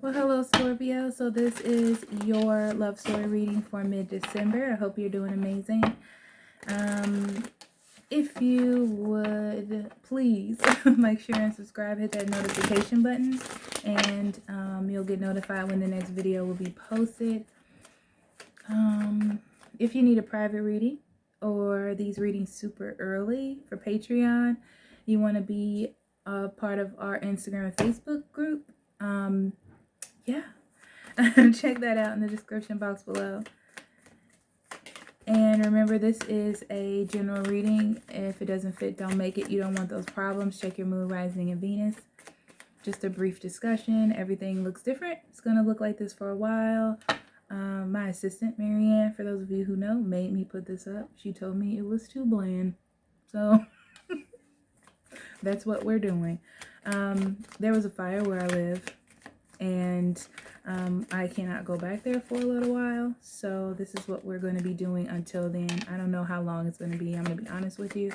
Well, hello, Scorpio. So this is your love story reading for mid-December. I hope you're doing amazing. If you would please make sure and subscribe, hit that notification button, and you'll get notified when the next video will be posted. If you need a private reading or these readings super early for Patreon, you want to be a part of our Instagram and Facebook group, yeah, check that out in the description box below. And remember, this is a general reading. If it doesn't fit, don't make it. You don't want those problems. Check your moon, rising, and Venus. Just a brief discussion. Everything looks different. It's going to look like this for a while. My assistant, Marianne, for those of you who know, made me put this up. She told me it was too bland. So that's what we're doing. There was a fire where I live, and I cannot go back there for a little while, so this is what we're going to be doing until then. I don't know how long it's going to be. I'm going to be honest with you.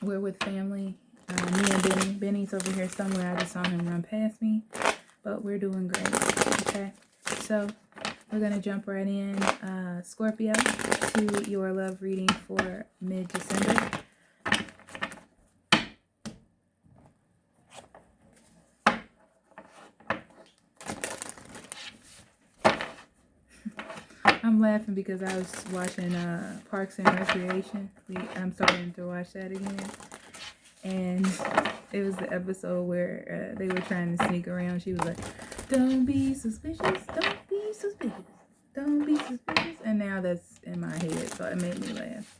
We're with family. Me and Benny. Benny's over here somewhere. I just saw him run past me, but we're doing great. Okay, so we're going to jump right in, Scorpio, to your love reading for mid-December. I'm laughing because I was watching Parks and Recreation. I'm starting to watch that again. And it was the episode where they were trying to sneak around. She was like, don't be suspicious, don't be suspicious, don't be suspicious. And now that's in my head, so it made me laugh.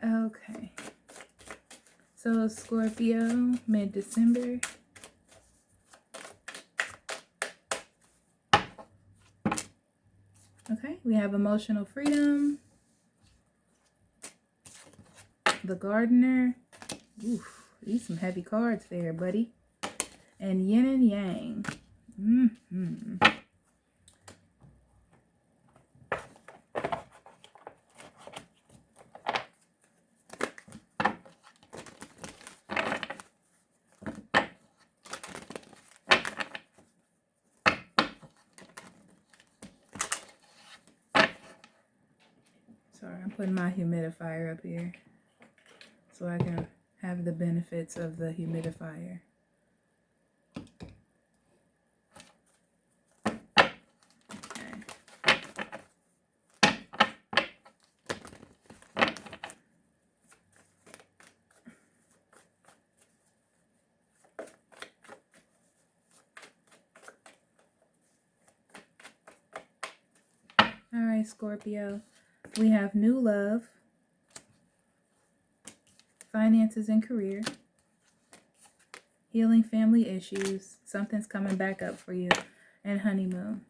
Okay. So Scorpio, mid-December. Okay, we have emotional freedom, the gardener. Oof, these some heavy cards there, buddy. And yin and yang. Sorry, I'm putting my humidifier up here so I can have the benefits of the humidifier. Okay. All right, Scorpio. We have new love, finances and career, healing family issues, something's coming back up for you, and honeymoon.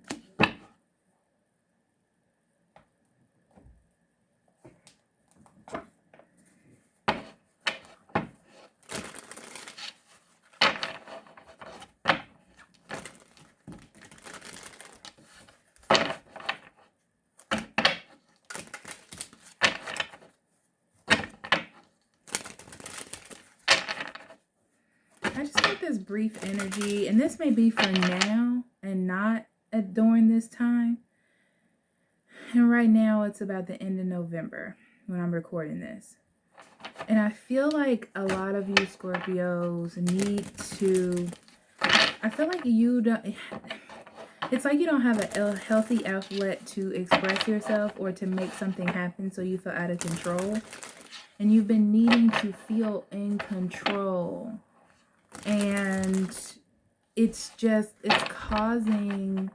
I just get this brief energy, and this may be for now and not during this time. And right now it's about the end of November when I'm recording this. And I feel like a lot of you Scorpios need to, I feel like you don't, it's like you don't have a healthy outlet to express yourself or to make something happen, so you feel out of control. And you've been needing to feel in control. And it's causing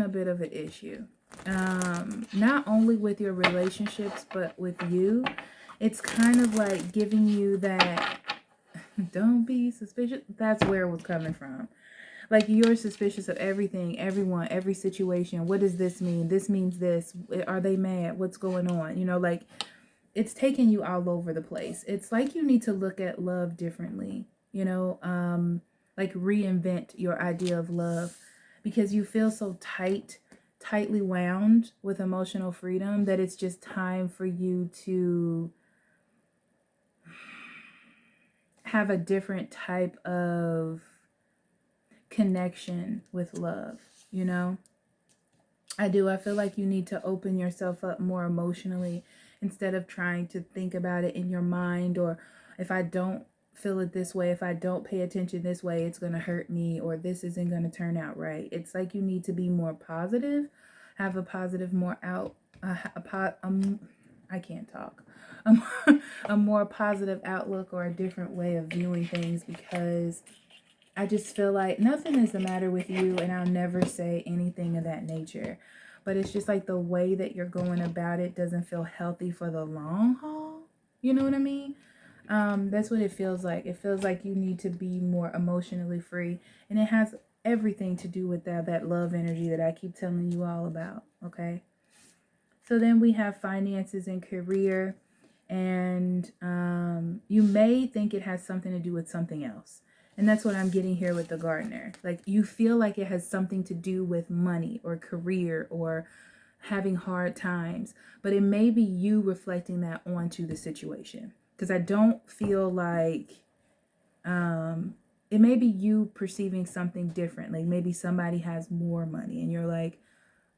a bit of an issue. Not only with your relationships, but with you. It's kind of like giving you that, don't be suspicious. That's where it was coming from. Like, you're suspicious of everything, everyone, every situation. What does this mean? This means this. Are they mad? What's going on? You know, like, it's taking you all over the place. It's like you need to look at love differently, you know, like reinvent your idea of love, because you feel so tightly wound with emotional freedom that it's just time for you to have a different type of connection with love, you know? I do. I feel like you need to open yourself up more emotionally instead of trying to think about it in your mind, or if I don't feel it this way, if I don't pay attention this way, it's going to hurt me, or this isn't going to turn out right. It's like you need to be more positive, have a positive, more I can't talk. A more positive outlook or a different way of viewing things, because I just feel like nothing is the matter with you, and I'll never say anything of that nature. But it's just like the way that you're going about it doesn't feel healthy for the long haul. You know what I mean? That's what it feels like. It feels like you need to be more emotionally free. And it has everything to do with that love energy that I keep telling you all about. Okay? So then we have finances and career. And you may think it has something to do with something else. And that's what I'm getting here with the gardener. Like, you feel like it has something to do with money or career or having hard times. But it may be you reflecting that onto the situation. Because I don't feel like it may be you perceiving something differently. Maybe somebody has more money and you're like,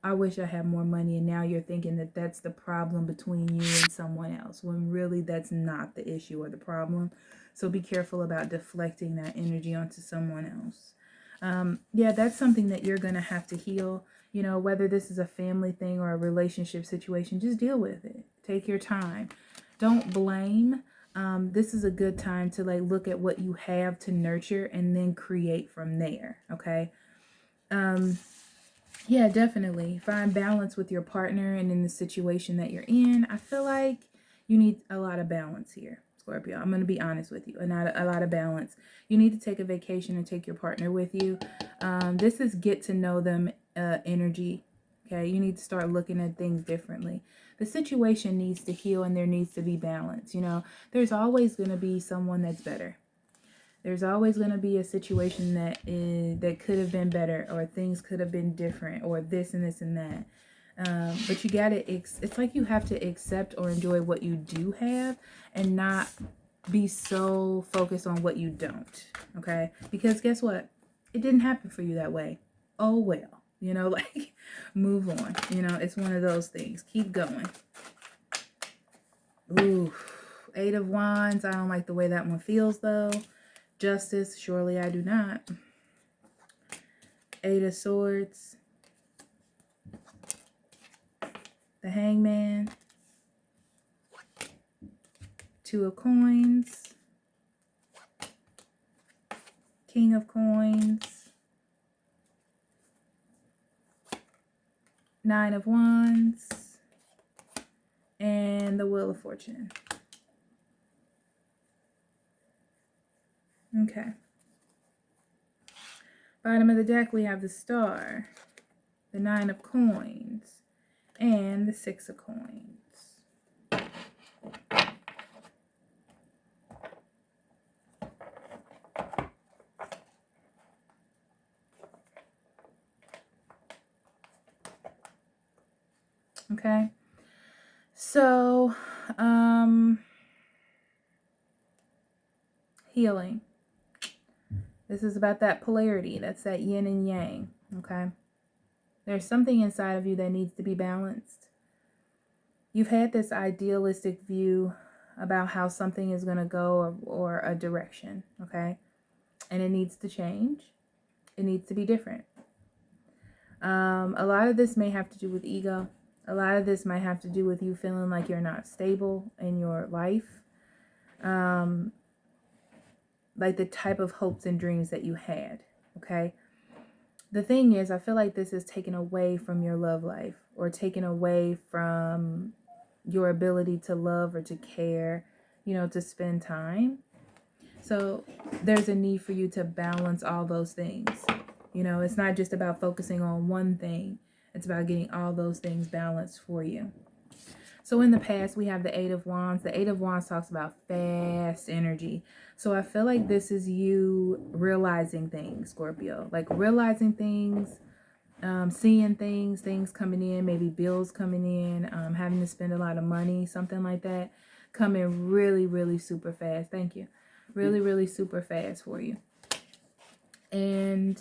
I wish I had more money. And now you're thinking that that's the problem between you and someone else, when really that's not the issue or the problem. So be careful about deflecting that energy onto someone else. Yeah, that's something that you're going to have to heal. You know, whether this is a family thing or a relationship situation, just deal with it. Take your time. Don't blame. This is a good time to like look at what you have to nurture and then create from there. Okay. Yeah, definitely. Find balance with your partner and in the situation that you're in. I feel like you need a lot of balance here, Scorpio. I'm going to be honest with you. Not a lot of balance. You need to take a vacation and take your partner with you. This is get to know them energy. Okay, you need to start looking at things differently. The situation needs to heal and there needs to be balance. You know, there's always going to be someone that's better. There's always going to be a situation that could have been better, or things could have been different, or this and this and that. But you got to, it's like you have to accept or enjoy what you do have and not be so focused on what you don't. Okay? Because guess what? It didn't happen for you that way. Oh, well. You know, like, move on. You know, it's one of those things. Keep going. Ooh, 8 of Wands. I don't like the way that one feels, though. Justice, surely I do not. 8 of Swords. The Hangman. 2 of Coins. King of Coins. 9 of Wands. And the Wheel of Fortune. Okay. Bottom of the deck, we have the Star, the 9 of Coins, and the 6 of Coins. Okay. So, healing. This is about that polarity. That's that yin and yang. Okay. There's something inside of you that needs to be balanced. You've had this idealistic view about how something is going to go, or a direction. Okay. And it needs to change. It needs to be different. A lot of this may have to do with ego. A lot of this might have to do with you feeling like you're not stable in your life. Like the type of hopes and dreams that you had. Okay. The thing is, I feel like this is taken away from your love life, or taken away from your ability to love or to care, you know, to spend time. So there's a need for you to balance all those things. You know, it's not just about focusing on one thing. It's about getting all those things balanced for you. So in the past, we have the 8 of Wands. The 8 of Wands talks about fast energy. So I feel like this is you realizing things, Scorpio. Like realizing things, seeing things coming in, maybe bills coming in, having to spend a lot of money, something like that, coming really, really super fast. Thank you. Really, really super fast for you. And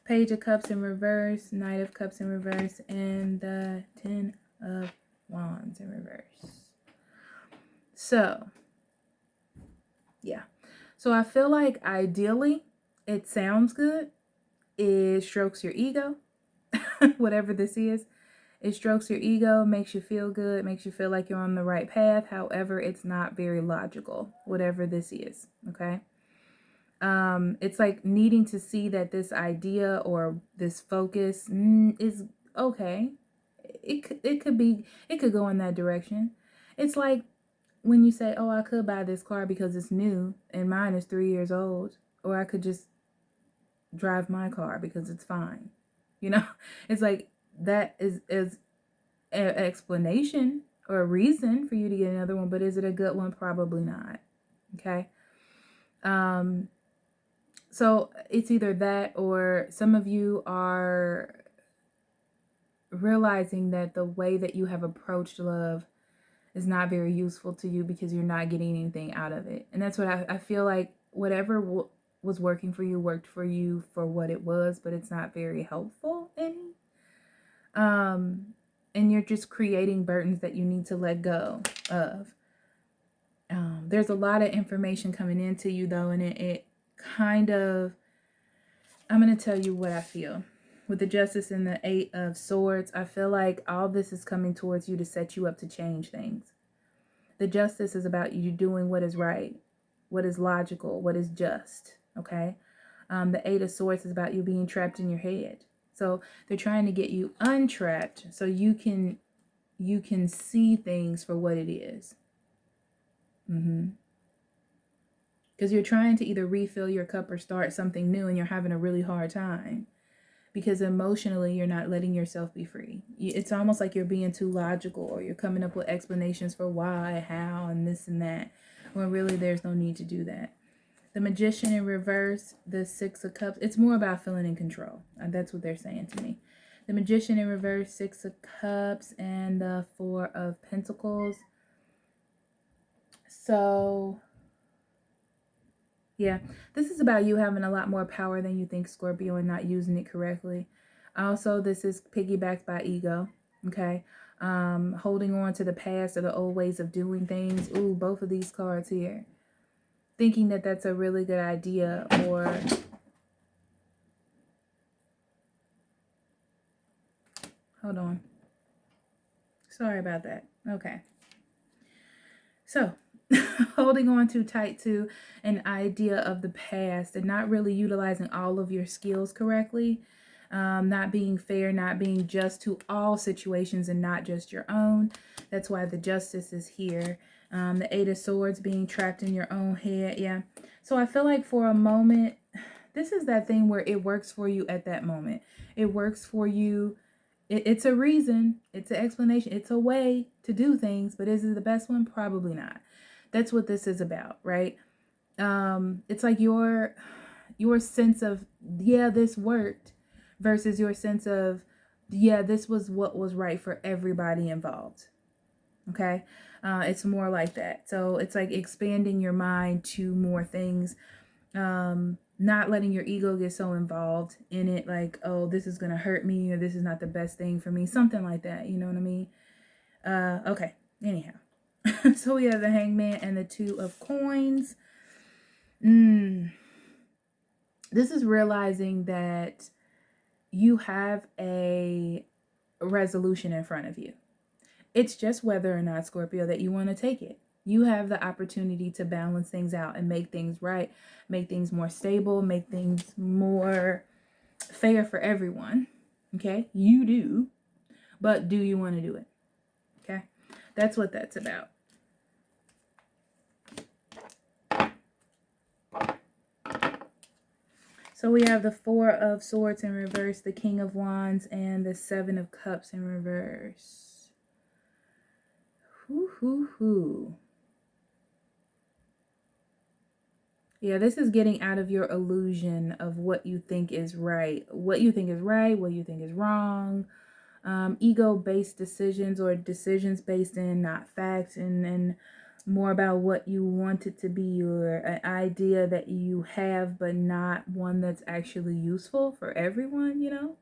Page of Cups in reverse, Knight of Cups in reverse, and the 10 of Wands in reverse. So, yeah. So I feel like ideally, it sounds good. It strokes your ego, whatever this is. It strokes your ego, makes you feel good, makes you feel like you're on the right path. However, it's not very logical, whatever this is, okay? It's like needing to see that this idea or this focus is okay. It could go in that direction. It's like when you say, oh, I could buy this car because it's new and mine is 3 years old, or I could just drive my car because it's fine. You know, it's like that is an explanation or a reason for you to get another one, but is it a good one? Probably not. Okay. So it's either that, or some of you are realizing that the way that you have approached love is not very useful to you because you're not getting anything out of it. And that's what I feel like whatever was working for you worked for you for what it was, but it's not very helpful any. And you're just creating burdens that you need to let go of. There's a lot of information coming into you though, and it kind of, I'm going to tell you what I feel. With the Justice and the 8 of Swords, I feel like all this is coming towards you to set you up to change things. The Justice is about you doing what is right, what is logical, what is just, okay? The 8 of Swords is about you being trapped in your head. So they're trying to get you untrapped so you can see things for what it is. Because you're trying to either refill your cup or start something new, and you're having a really hard time because emotionally you're not letting yourself be free. It's almost like you're being too logical, or you're coming up with explanations for why, how, and this and that, when really there's no need to do that. The Magician in reverse, the 6 of Cups, it's more about feeling in control. That's what they're saying to me. The Magician in reverse, 6 of Cups, and the 4 of Pentacles. So yeah, this is about you having a lot more power than you think, Scorpio, and not using it correctly. Also, this is piggybacked by ego, okay? Holding on to the past or the old ways of doing things. Ooh, both of these cards here. Thinking that that's a really good idea, or hold on. Sorry about that. Okay. So, holding on too tight to an idea of the past and not really utilizing all of your skills correctly. Not being fair, not being just to all situations and not just your own. That's why the Justice is here. The 8 of Swords, being trapped in your own head. Yeah. So I feel like for a moment, this is that thing where it works for you at that moment. It works for you. It's a reason. It's an explanation. It's a way to do things. But is it the best one? Probably not. That's what this is about, right? It's like your sense of, yeah, this worked, versus your sense of, yeah, this was what was right for everybody involved. Okay? It's more like that. So it's like expanding your mind to more things. Not letting your ego get so involved in it, like, oh, this is going to hurt me, or this is not the best thing for me. Something like that. You know what I mean? Okay. Anyhow. So we have the Hangman and the 2 of Coins. This is realizing that you have a resolution in front of you. It's just whether or not, Scorpio, that you want to take it. You have the opportunity to balance things out and make things right, make things more stable, make things more fair for everyone. Okay? You do. But do you want to do it? Okay? That's what that's about. So we have the 4 of Swords in reverse, the King of Wands, and the 7 of Cups in reverse. Yeah, this is getting out of your illusion of what you think is right. What you think is right, what you think is wrong. Ego-based decisions, or decisions based in not facts, and more about what you want it to be, or an idea that you have but not one that's actually useful for everyone, you know.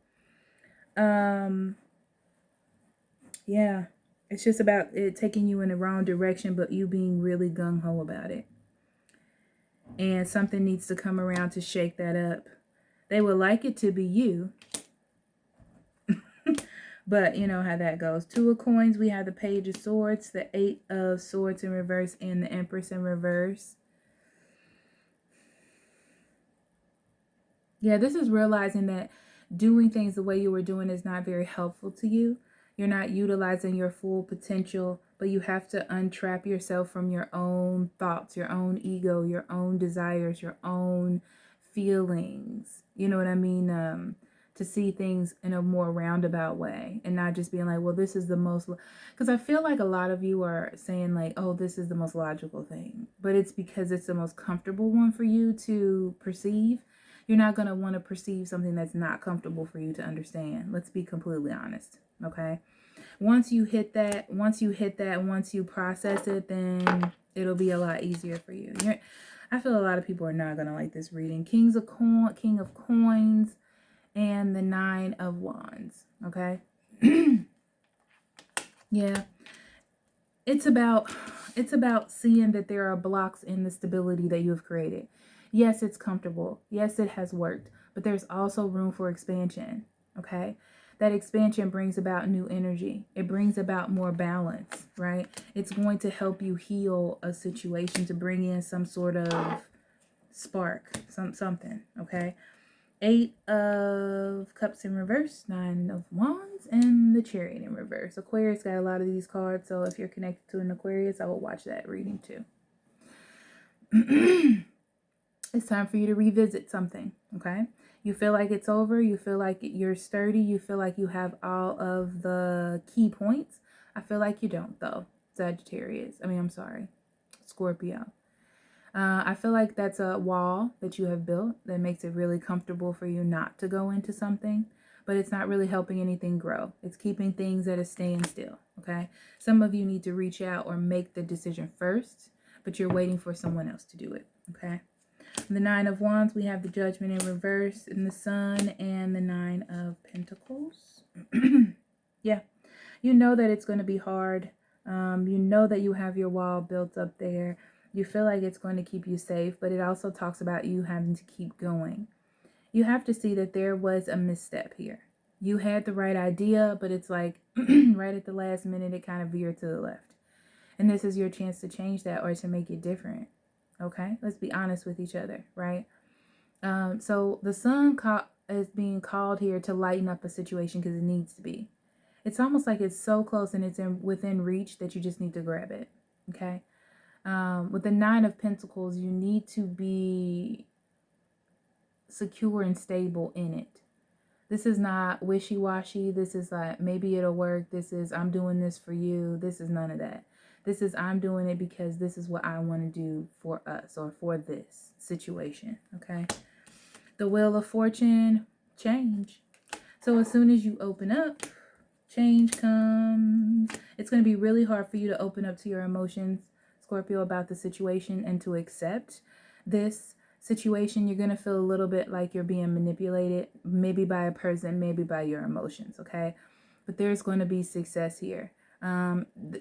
Yeah, it's just about it taking you in the wrong direction, but you being really gung-ho about it. And something needs to come around to shake that up. They would like it to be you, but you know how that goes. Two of Coins, we have the Page of Swords, the Eight of Swords in reverse, and the Empress in reverse. Yeah, this is realizing that doing things the way you were doing is not very helpful to you. You're not utilizing your full potential, but you have to untrap yourself from your own thoughts, your own ego, your own desires, your own feelings. You know what I mean? To see things in a more roundabout way and not just being like, well, this is the most, because I feel like a lot of you are saying like, oh, this is the most logical thing, but it's because it's the most comfortable one for you to perceive. You're not going to want to perceive something that's not comfortable for you to understand. Let's be completely honest. Okay. Once you process it, then it'll be a lot easier for you. I feel a lot of people are not going to like this reading. King of Coins and the Nine of Wands. Okay. Yeah. It's about seeing that there are blocks in the stability that you have created. Yes, it's comfortable. Yes, it has worked, but there's also room for expansion. Okay. That expansion brings about new energy. It brings about more balance, right? It's going to help you heal a situation, to bring in some sort of spark, something, okay? Eight of Cups in reverse, Nine of Wands, and the Chariot in reverse. Aquarius got a lot of these cards, so if you're connected to an Aquarius, I will watch that reading too. It's time for you to revisit something, okay? You feel like it's over. You feel like you're sturdy. You feel like you have all of the key points. I feel like you don't, though, Sagittarius. Scorpio. I feel like that's a wall that you have built that makes it really comfortable for you not to go into something, but it's not really helping anything grow. It's keeping things at a standstill, okay? Some of you need to reach out or make the decision first, but you're waiting for someone else to do it, okay? The Nine of Wands, we have the Judgment in reverse, and the Sun, and the Nine of Pentacles. Yeah, you know that it's going to be hard. You know that you have your wall built up there. You feel like it's going to keep you safe, but it also talks about you having to keep going. You have to see that there was a misstep here. You had the right idea, but it's like right at the last minute, it kind of veered to the left. And this is your chance to change that or to make it different. Okay, let's be honest with each other, right? So the Sun is being called here to lighten up a situation because it needs to be. It's almost like it's so close and it's within reach that you just need to grab it, okay? With the Nine of Pentacles, you need to be secure and stable in it. This is not wishy-washy. This is like, maybe it'll work. This is, I'm doing this for you. This is none of that. This is, I'm doing it because this is what I want to do for us or for this situation, okay? The Wheel of Fortune, change. So as soon as you open up, change comes. It's going to be really hard for you to open up to your emotions, Scorpio, about the situation and to accept this situation. You're going to feel a little bit like you're being manipulated, maybe by a person, maybe by your emotions, okay? But there's going to be success here.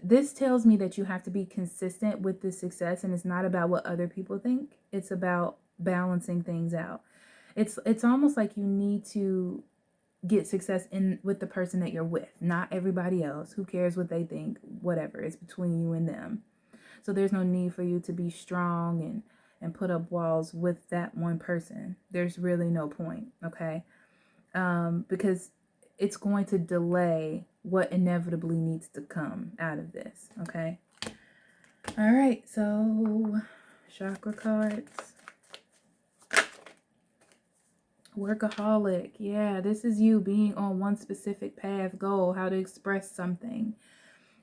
This tells me that you have to be consistent with the success, and it's not about what other people think. It's about balancing things out. It's almost like you need to get success in with the person that you're with, not everybody else. Who cares what they think? Whatever, it's between you and them. So there's no need for you to be strong and put up walls with that one person. There's really no point, okay? Because it's going to delay what inevitably needs to come out of this, okay? All right, so chakra cards. Workaholic. Yeah, this is you being on one specific path, goal, how to express something.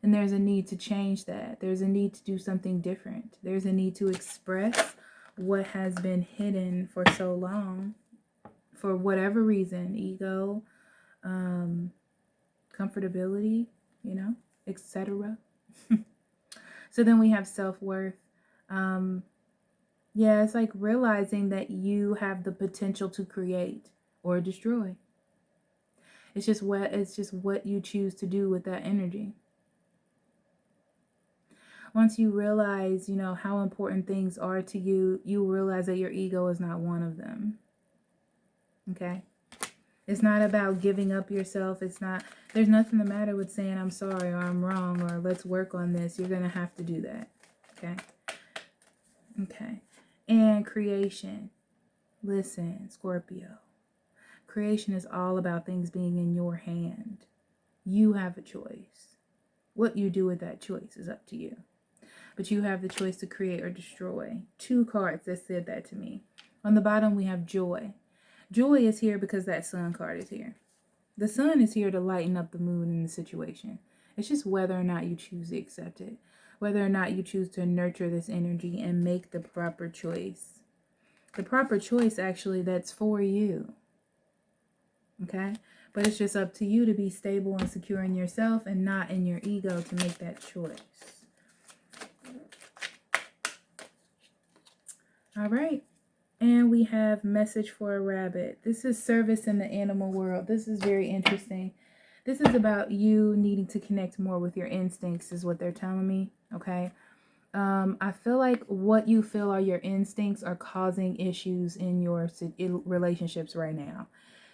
And there's a need to change that. There's a need to do something different. There's a need to express what has been hidden for so long. For whatever reason, ego, comfortability, you know, etc. So then we have self-worth. Yeah, it's like realizing that you have the potential to create or destroy. It's just what you choose to do with that energy. Once you realize, how important things are to you, you realize that your ego is not one of them. Okay? It's not about giving up yourself. There's nothing the matter with saying I'm sorry or I'm wrong or let's work on this. You're going to have to do that. Okay? Okay. And creation. Listen, Scorpio. Creation is all about things being in your hand. You have a choice. What you do with that choice is up to you. But you have the choice to create or destroy. 2 cards that said that to me. On the bottom, we have joy. Joy is here because that sun card is here. The sun is here to lighten up the mood in the situation. It's just whether or not you choose to accept it. Whether or not you choose to nurture this energy and make the proper choice. The proper choice, actually, that's for you. Okay? But it's just up to you to be stable and secure in yourself and not in your ego to make that choice. All right. And we have message for a rabbit. This is service in the animal world. This is very interesting. This is about you needing to connect more with your instincts is what they're telling me. Okay. I feel like what you feel are your instincts are causing issues in your relationships right now.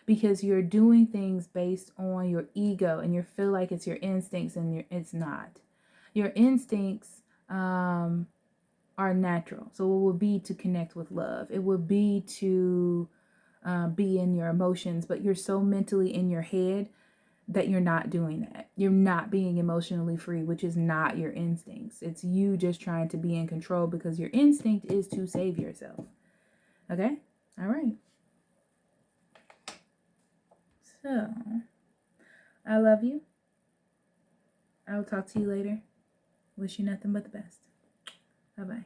Because you're doing things based on your ego and you feel like it's your instincts and it's not. Your instincts are natural. So it would be to connect with love. It would be to be in your emotions, but you're so mentally in your head that you're not doing that. You're not being emotionally free, which is not your instincts. It's you just trying to be in control because your instinct is to save yourself. Okay? All right. So, I love you. I will talk to you later. Wish you nothing but the best. Bye-bye.